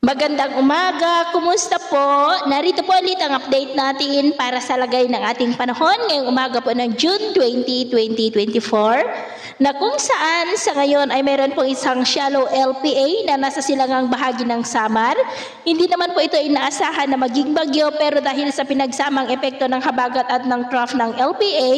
Magandang umaga, kumusta po? Narito po ulit ang update natin para sa lagay ng ating panahon ngayong umaga po ng June 20, 2024 na kung saan sa ngayon ay meron pong isang shallow LPA na nasa silangang bahagi ng Samar. Hindi naman po ito inaasahan na maging bagyo pero dahil sa pinagsamang epekto ng habagat at ng trough ng LPA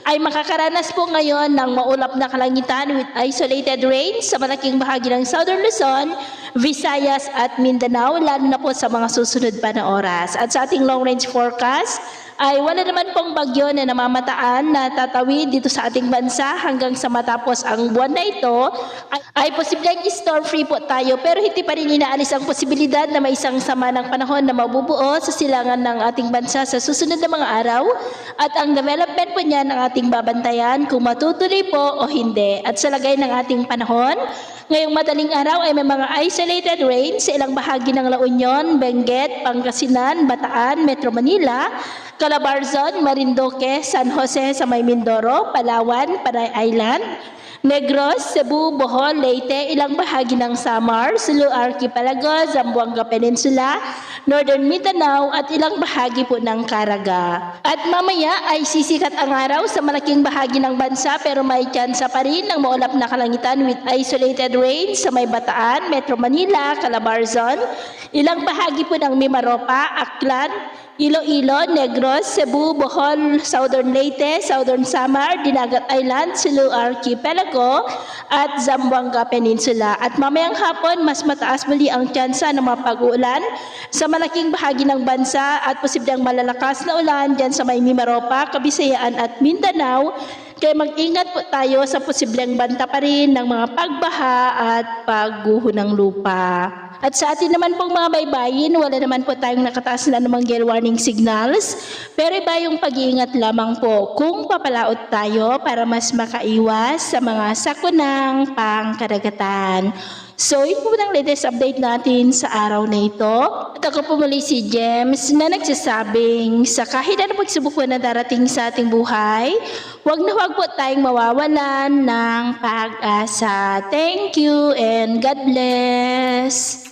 ay makakaranas po ngayon ng maulap na kalangitan with isolated rain sa malaking bahagi ng Southern Luzon, Visayas at Mindanao, lalo na po sa mga susunod pa na oras. At sa ating long range forecast ay wala naman pong bagyo na namamataan na tatawid dito sa ating bansa hanggang sa matapos ang buwan na ito. Ay posibleng storm free po tayo pero hindi pa rin inaalis ang posibilidad na may isang sama ng panahon na mabubuo sa silangan ng ating bansa sa susunod na mga araw at ang development po niyan ang ating babantayan kung matutuloy po o hindi. At sa lagay ng ating panahon, ngayong madaling araw ay may mga isolated rain sa ilang bahagi ng La Union, Benguet, Pangasinan, Bataan, Metro Manila, Calabarzon, Marinduque, San Jose sa may Mindoro, Palawan, Panay Island, Negros, Cebu, Bohol, Leyte, ilang bahagi ng Samar, Sulu Archipelago, Zamboanga Peninsula, Northern Mindanao at ilang bahagi po ng Caraga. At mamaya ay sisikat ang araw sa malaking bahagi ng bansa pero may tsansa pa rin ng maulap na kalangitan with isolated rain sa may Bataan, Metro Manila, Calabarzon, ilang bahagi po ng Mimaropa, Aklan, Iloilo, Negros, Cebu, Bohol, Southern Leyte, Southern Samar, Dinagat Island, Sulu Archipelago at Zamboanga Peninsula. At mamayang hapon, mas mataas muli ang tsansa ng mga pag-uulan sa malaking bahagi ng bansa at posibleng malalakas na ulan dyan sa may Mimaropa, Kabisayaan at Mindanao. Kaya mag-ingat po tayo sa posibleng banta pa rin ng mga pagbaha at pagguho ng lupa. At sa atin naman pong mga baybayin, wala naman po tayong nakataas na namang gale warning signals. Pero iba yung pag-iingat lamang po kung papalaot tayo para mas makaiwas sa mga sakunang pangkaragatan. So, yun po ang latest update natin sa araw na ito. At ako po muli si James na nagsasabing sa kahit ano pagsubok po na darating sa ating buhay, huwag na huwag po tayong mawawalan ng pag-asa. Thank you and God bless!